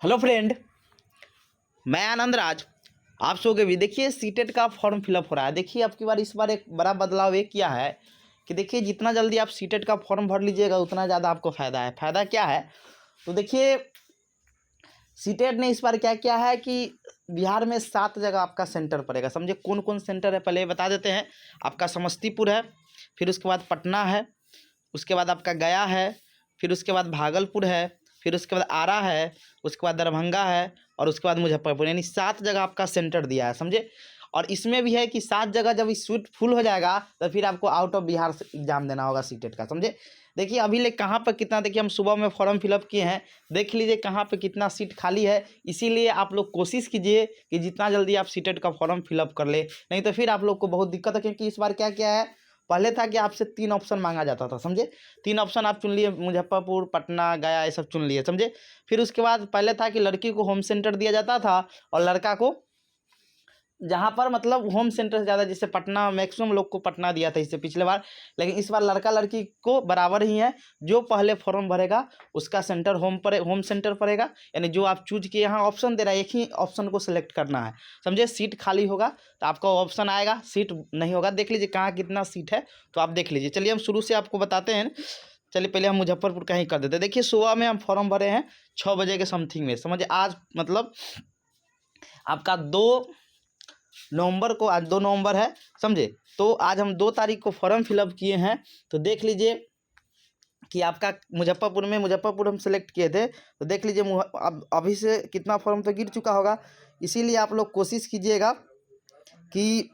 Hello friend, मैं आनंद राज। आप सो के भी देखिए सीटेट का फॉर्म फिलअप हो रहा है। देखिए आपकी बार इस बार एक बड़ा बदलाव ये किया है कि देखिए जितना जल्दी आप सीटेट का फॉर्म भर लीजिएगा उतना ज़्यादा आपको फ़ायदा है। फ़ायदा क्या है तो देखिए सीटेट ने इस बार क्या किया है कि बिहार में 7 जगह आपका सेंटर पड़ेगा। समझे कौन कौन सेंटर है पहले ये बता देते हैं। आपका समस्तीपुर है, फिर उसके बाद पटना है, उसके बाद आपका गया है, फिर उसके बाद भागलपुर है, फिर उसके बाद आरा है, उसके बाद दरभंगा है और उसके बाद मुजफ्फरपुर। यानी 7 जगह आपका सेंटर दिया है, समझे। और इसमें भी है कि 7 जगह जब इस सीट फुल हो जाएगा तो फिर आपको आउट ऑफ बिहार से एग्जाम देना होगा सीटेट का, समझे। देखिए अभी ले कहाँ पर कितना, देखिए हम सुबह में फॉर्म फिलअप किए हैं, देख लीजिए कहाँ पे कितना सीट खाली है। इसीलिए आप लोग कोशिश कीजिए कि जितना जल्दी आप सीटेट का फॉर्म फिलअप कर ले, नहीं तो फिर आप लोग को बहुत दिक्कत है। क्योंकि इस बार क्या क्या है, पहले था कि आपसे 3 ऑप्शन मांगा जाता था, समझे। 3 ऑप्शन आप चुन लिए, मुजफ्फरपुर, पटना, गया, ये सब चुन लिए, समझे। फिर उसके बाद पहले था कि लड़की को होम सेंटर दिया जाता था और लड़का को जहाँ पर मतलब होम सेंटर से ज़्यादा, जैसे पटना, मैक्सिमम लोग को पटना दिया था इससे पिछले बार। लेकिन इस बार लड़का लड़की को बराबर ही है। जो पहले फॉर्म भरेगा उसका सेंटर होम सेंटर पड़ेगा। यानी जो आप चूज किए, यहाँ ऑप्शन दे रहा है, एक ही ऑप्शन को सिलेक्ट करना है, समझे। सीट खाली होगा तो आपका ऑप्शन आएगा, सीट नहीं होगा देख लीजिए कहाँ कितना सीट है तो आप देख लीजिए। चलिए हम शुरू से आपको बताते हैं। चलिए पहले हम मुजफ्फरपुर का ही कर देते हैं। देखिए सुबह में हम फॉर्म भरे हैं 6 बजे के समथिंग में, समझिए। आज मतलब आपका 2 नवंबर को, आज 2 नवंबर है, समझे। तो आज हम 2 तारीख को फॉर्म फिलअप किए हैं। तो देख लीजिए कि आपका मुजफ्फरपुर हम सेलेक्ट किए थे। तो देख लीजिए अब अभी से कितना फॉर्म तो गिर चुका होगा। इसीलिए आप लोग कोशिश कीजिएगा कि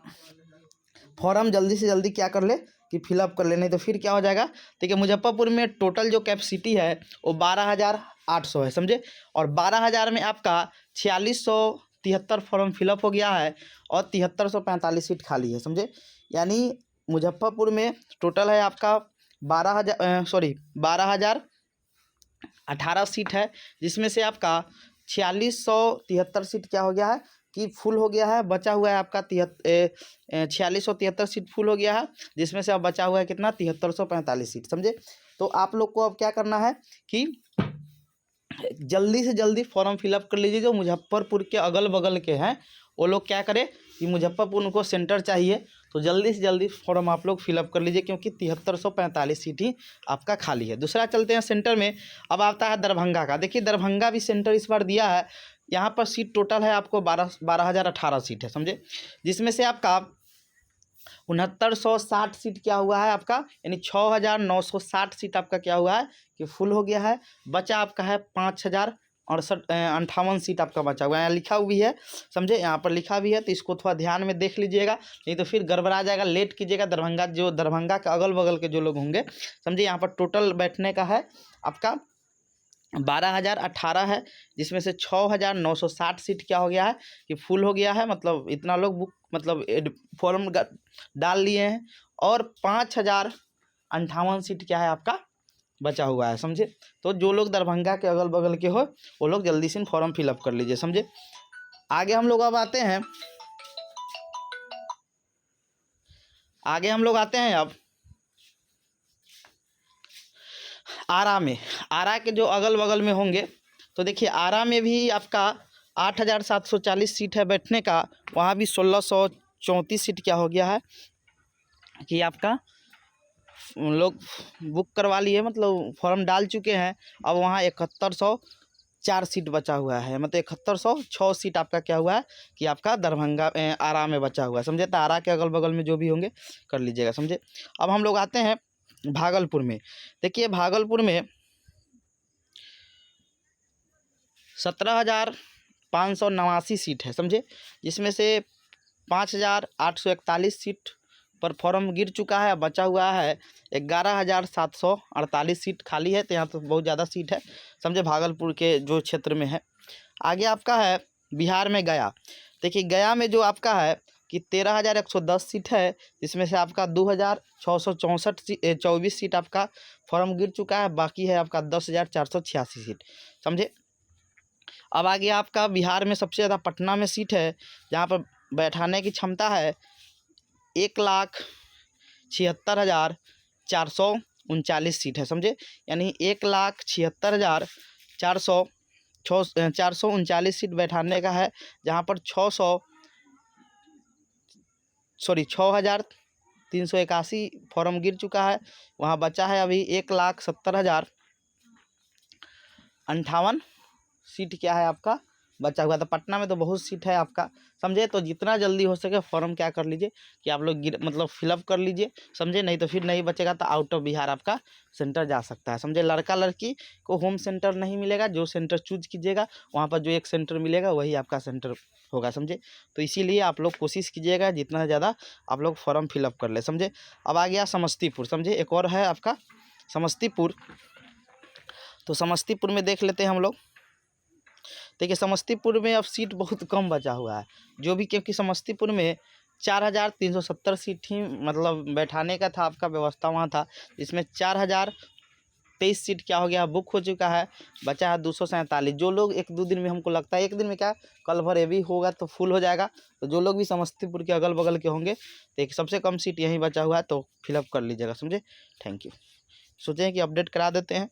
फॉर्म जल्दी से जल्दी क्या कर ले कि फिलअप कर ले, नहीं तो फिर क्या हो जाएगा। देखिए मुजफ्फरपुर में टोटल जो कैपेसिटी है वो 12,800 है, समझे। और 12,000 में आपका 4673 फॉर्म फिलअप हो गया है और 7345 सीट खाली है, समझे। यानी मुजफ्फरपुर में टोटल है आपका 12,018 सीट है, जिसमें से आपका 4673 सीट क्या हो गया है कि फुल हो गया है। बचा हुआ है आपका 4673 सीट फुल हो गया है, जिसमें से अब बचा हुआ है कितना, 7345 सीट, समझे। तो आप लोग को अब क्या करना है कि जल्दी से जल्दी फॉर्म फिलअप कर लीजिए। जो मुजफ्फरपुर के अगल बगल के हैं वो लोग क्या करें कि मुजफ्फरपुर उनको सेंटर चाहिए, तो जल्दी से जल्दी फॉर्म आप लोग फिलअप कर लीजिए, क्योंकि 7345 सीट ही आपका खाली है। दूसरा चलते हैं सेंटर में। अब आता है दरभंगा का। देखिए दरभंगा भी सेंटर इस बार दिया है। यहाँ पर सीट टोटल है आपको 12,018 सीट है, समझे। जिसमें से आपका 6960 सीट क्या हुआ है आपका, यानी 6960 सीट आपका क्या हुआ है कि फुल हो गया है। बचा आपका है 5,058 सीट आपका बचा हुआ है। यहाँ लिखा हुई है, समझे, यहाँ पर लिखा भी है, तो इसको थोड़ा ध्यान में देख लीजिएगा, नहीं तो फिर गड़बड़ा जाएगा। लेट कीजिएगा। दरभंगा के अगल बगल के जो लोग होंगे, समझे। यहाँ पर टोटल बैठने का है आपका 12,018 है, जिसमें से 6,960 सीट क्या हो गया है कि फुल हो गया है। मतलब इतना लोग बुक मतलब फॉर्म डाल लिए हैं और 5,058 सीट क्या है आपका बचा हुआ है, समझे। तो जो लोग दरभंगा के अगल बगल के हो वो लोग जल्दी से फॉर्म फिलअप कर लीजिए, समझे। आगे हम लोग अब आते हैं, अब आरा में। आरा के जो अगल बगल में होंगे, तो देखिए आरा में भी आपका 8,740 सीट है बैठने का। वहाँ भी 1,634 सीट क्या हो गया है कि आपका लोग बुक करवा लिए, मतलब फॉर्म डाल चुके हैं। अब वहाँ 7,104 सीट बचा हुआ है, मतलब 7,106 सीट आपका क्या हुआ है कि आपका दरभंगा आरा में बचा हुआ है, समझे। तो आरा के अगल बगल में जो भी होंगे कर लीजिएगा, समझे। अब हम लोग आते हैं भागलपुर में। देखिए भागलपुर में 17,589 सीट है, समझे। जिसमें से 5,841 सीट पर फॉर्म गिर चुका है। बचा हुआ है 11,748 सीट खाली है। तो यहाँ तो बहुत ज़्यादा सीट है, समझे, भागलपुर के जो क्षेत्र में है। आगे आपका है बिहार में गया। देखिए गया में जो आपका है कि 13,110 सीट है, जिसमें से आपका 2,624 सीट आपका फॉर्म गिर चुका है। बाकी है आपका 10,486 सीट, समझे। अब आगे आपका बिहार में सबसे ज़्यादा पटना में सीट है, जहाँ पर बैठाने की क्षमता है 1,76,439 सीट है, समझे। यानी 1,76,439 439 सीट बैठाने का है, जहाँ पर 6,381 फॉर्म गिर चुका है। वहाँ बचा है अभी 1,70,058 सीट क्या है आपका बचा हुआ। तो पटना में तो बहुत सीट है आपका, समझे। तो जितना जल्दी हो सके फॉर्म क्या कर लीजिए कि आप लोग मतलब फिलअप कर लीजिए, समझे। नहीं तो फिर नहीं बचेगा तो आउट ऑफ बिहार आपका सेंटर जा सकता है, समझे। लड़का लड़की को होम सेंटर नहीं मिलेगा, जो सेंटर चूज कीजिएगा वहाँ पर जो एक सेंटर मिलेगा वही आपका सेंटर होगा, समझे। तो इसीलिए आप लोग कोशिश कीजिएगा जितना ज़्यादा आप लोग फॉर्म फिलअप कर ले, समझे। अब आ गया समस्तीपुर, समझे। एक और है आपका समस्तीपुर। तो समस्तीपुर में देख लेते हैं हम लोग। देखिए समस्तीपुर में अब सीट बहुत कम बचा हुआ है जो भी, क्योंकि समस्तीपुर में 4,370 सीट ही मतलब बैठाने का था, आपका व्यवस्था वहाँ था। इसमें 4,023 सीट क्या हो गया बुक हो चुका है, बचा है 247। जो लोग 1-2 दिन में, हमको लगता है 1 दिन में क्या कल भर ये भी होगा तो फुल हो जाएगा। तो जो लोग भी समस्तीपुर के अगल बगल के होंगे तो एक सबसे कम सीट यहीं बचा हुआ है, तो फिलअप कर लीजिएगा, समझे। Thank you. सोचें कि अपडेट करा देते हैं।